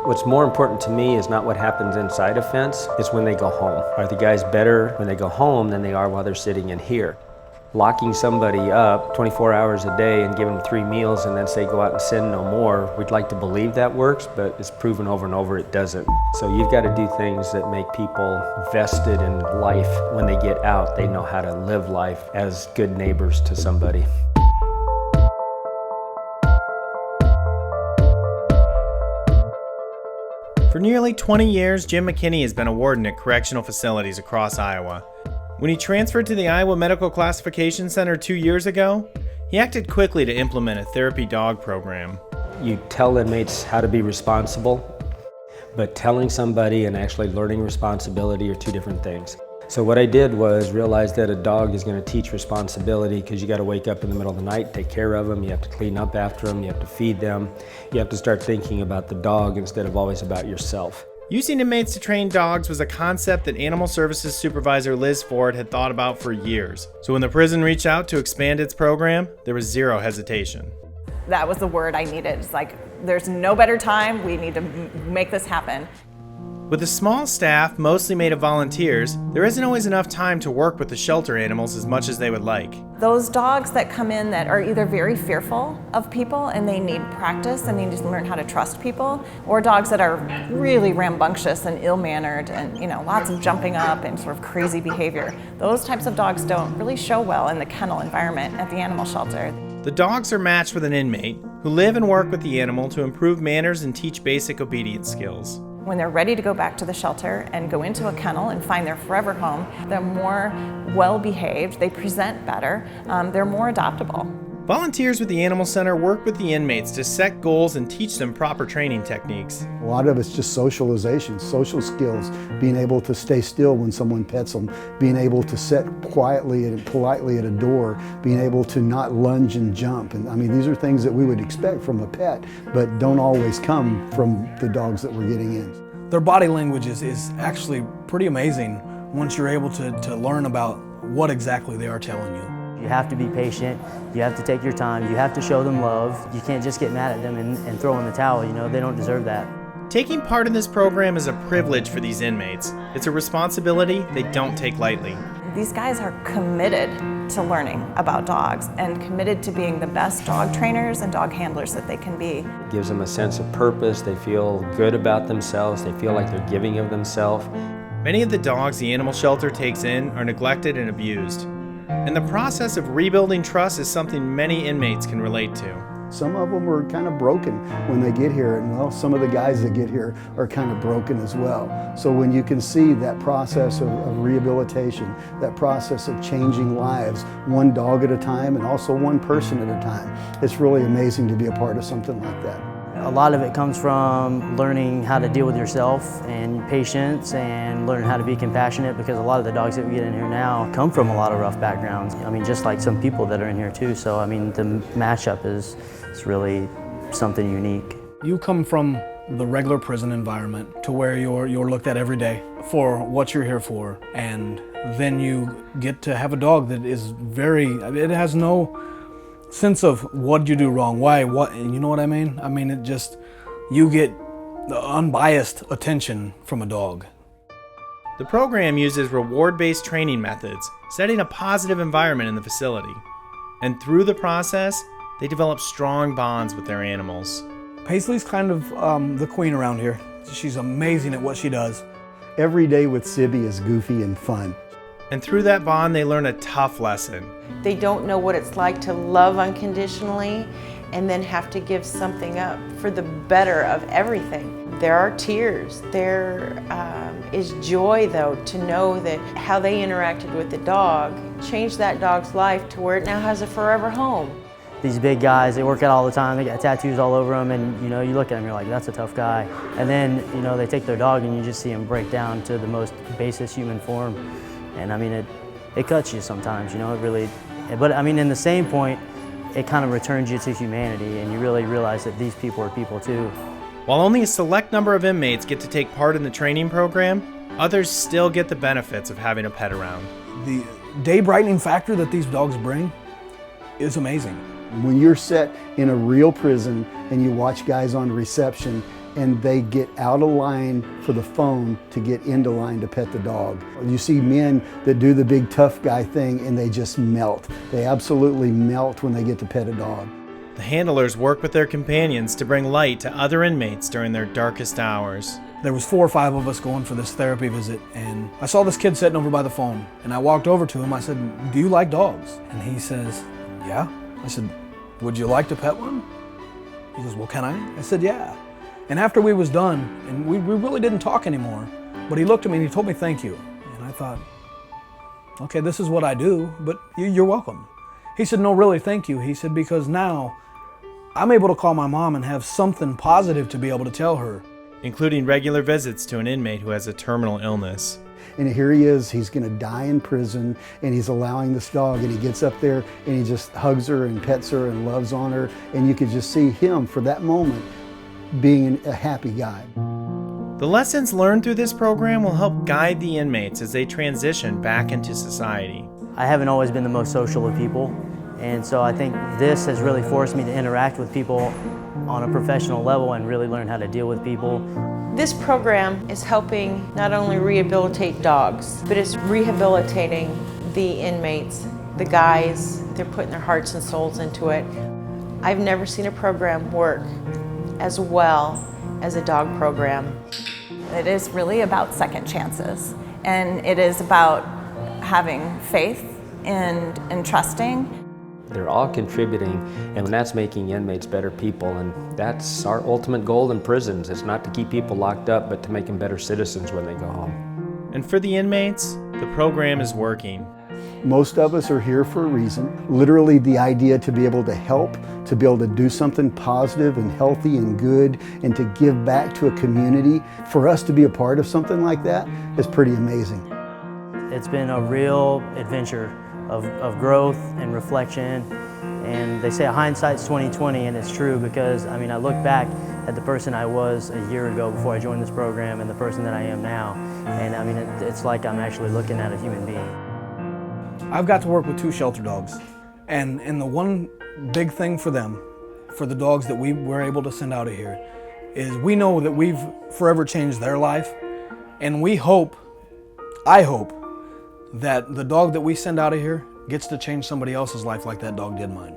What's more important to me is not what happens inside a fence, it's when they go home. Are the guys better when they go home than they are while they're sitting in here? Locking somebody up 24 hours a day and giving them 3 meals and then say go out and sin no more, we'd like to believe that works, but it's proven over and over it doesn't. So you've got to do things that make people vested in life. When they get out, they know how to live life as good neighbors to somebody. For nearly 20 years, Jim McKinney has been a warden at correctional facilities across Iowa. When he transferred to the Iowa Medical Classification Center 2 years ago, he acted quickly to implement a therapy dog program. You tell inmates how to be responsible, but telling somebody and actually learning responsibility are two different things. So what I did was realize that a dog is going to teach responsibility because you got to wake up in the middle of the night, take care of them, you have to clean up after them, you have to feed them. You have to start thinking about the dog instead of always about yourself. Using inmates to train dogs was a concept that Animal Services Supervisor Liz Ford had thought about for years. So when the prison reached out to expand its program, there was zero hesitation. That was the word I needed. It's like, there's no better time, we need to make this happen. With a small staff, mostly made of volunteers, there isn't always enough time to work with the shelter animals as much as they would like. Those dogs that come in that are either very fearful of people and they need practice and they need to learn how to trust people, or dogs that are really rambunctious and ill-mannered and lots of jumping up and sort of crazy behavior. Those types of dogs don't really show well in the kennel environment at the animal shelter. The dogs are matched with an inmate who live and work with the animal to improve manners and teach basic obedience skills. When they're ready to go back to the shelter and go into a kennel and find their forever home, they're more well-behaved, they present better, they're more adoptable. Volunteers with the Animal Center work with the inmates to set goals and teach them proper training techniques. A lot of it's just socialization, social skills, being able to stay still when someone pets them, being able to sit quietly and politely at a door, being able to not lunge and jump. And I mean, these are things that we would expect from a pet, but don't always come from the dogs that we're getting in. Their body language is actually pretty amazing once you're able to learn about what exactly they are telling you. You have to be patient, you have to take your time, you have to show them love. You can't just get mad at them and throw in the towel, they don't deserve that. Taking part in this program is a privilege for these inmates. It's a responsibility they don't take lightly. These guys are committed to learning about dogs and committed to being the best dog trainers and dog handlers that they can be. It gives them a sense of purpose, they feel good about themselves, they feel like they're giving of themselves. Many of the dogs the animal shelter takes in are neglected and abused. And the process of rebuilding trust is something many inmates can relate to. Some of them are kind of broken when they get here, and well, some of the guys that get here are kind of broken as well. So when you can see that process of rehabilitation, that process of changing lives, one dog at a time and also one person at a time, it's really amazing to be a part of something like that. A lot of it comes from learning how to deal with yourself and patience and learn how to be compassionate, because a lot of the dogs that we get in here now come from a lot of rough backgrounds. I mean, just like some people that are in here too. So I mean, the matchup is really something unique. You come from the regular prison environment to where you're looked at every day for what you're here for, and then you get to have a dog that is it has no sense of what you do wrong, why, what, you know what I mean? I mean, you get the unbiased attention from a dog. The program uses reward-based training methods, setting a positive environment in the facility. And through the process, they develop strong bonds with their animals. Paisley's kind of the queen around here. She's amazing at what she does. Every day with Sibby is goofy and fun. And through that bond, they learn a tough lesson. They don't know what it's like to love unconditionally and then have to give something up for the better of everything. There are tears. There is joy, though, to know that how they interacted with the dog changed that dog's life to where it now has a forever home. These big guys, they work out all the time, they got tattoos all over them, and you look at them, you're like, that's a tough guy. And then, they take their dog and you just see them break down to the most basest human form. And I mean, it cuts you sometimes, it really, but I mean, in the same point, it kind of returns you to humanity, and you really realize that these people are people too. While only a select number of inmates get to take part in the training program, others still get the benefits of having a pet around. The day brightening factor that these dogs bring is amazing. When you're set in a real prison and you watch guys on reception and they get out of line for the phone to get into line to pet the dog. You see men that do the big tough guy thing and they just melt. They absolutely melt when they get to pet a dog. The handlers work with their companions to bring light to other inmates during their darkest hours. There was 4 or 5 of us going for this therapy visit, and I saw this kid sitting over by the phone, and I walked over to him. I said, "Do you like dogs?" And he says, "Yeah." I said, "Would you like to pet one?" He goes, "Well, can I?" I said, "Yeah." And after we was done, and we really didn't talk anymore, but he looked at me and he told me thank you. And I thought, okay, this is what I do, but you're welcome. He said, "No, really, thank you." He said, "Because now I'm able to call my mom and have something positive to be able to tell her." Including regular visits to an inmate who has a terminal illness. And here he is, he's gonna die in prison, and he's allowing this dog, and he gets up there and he just hugs her and pets her and loves on her, and you could just see him for that moment being a happy guy. The lessons learned through this program will help guide the inmates as they transition back into society. I haven't always been the most social of people, and so I think this has really forced me to interact with people on a professional level and really learn how to deal with people. This program is helping not only rehabilitate dogs, but it's rehabilitating the inmates, the guys. They're putting their hearts and souls into it. I've never seen a program work as well as a dog program. It is really about second chances, and it is about having faith and trusting. They're all contributing, and that's making inmates better people, and that's our ultimate goal in prisons. It's not to keep people locked up, but to make them better citizens when they go home. And for the inmates, the program is working. Most of us are here for a reason. Literally the idea to be able to help, to be able to do something positive and healthy and good, and to give back to a community. For us to be a part of something like that is pretty amazing. It's been a real adventure of growth and reflection, and they say hindsight's 20/20, and it's true, because I mean, I look back at the person I was a year ago before I joined this program and the person that I am now, and I mean, it's like I'm actually looking at a human being. I've got to work with 2 shelter dogs, and the one big thing for them, for the dogs that we were able to send out of here, is we know that we've forever changed their life, and I hope that the dog that we send out of here gets to change somebody else's life like that dog did mine.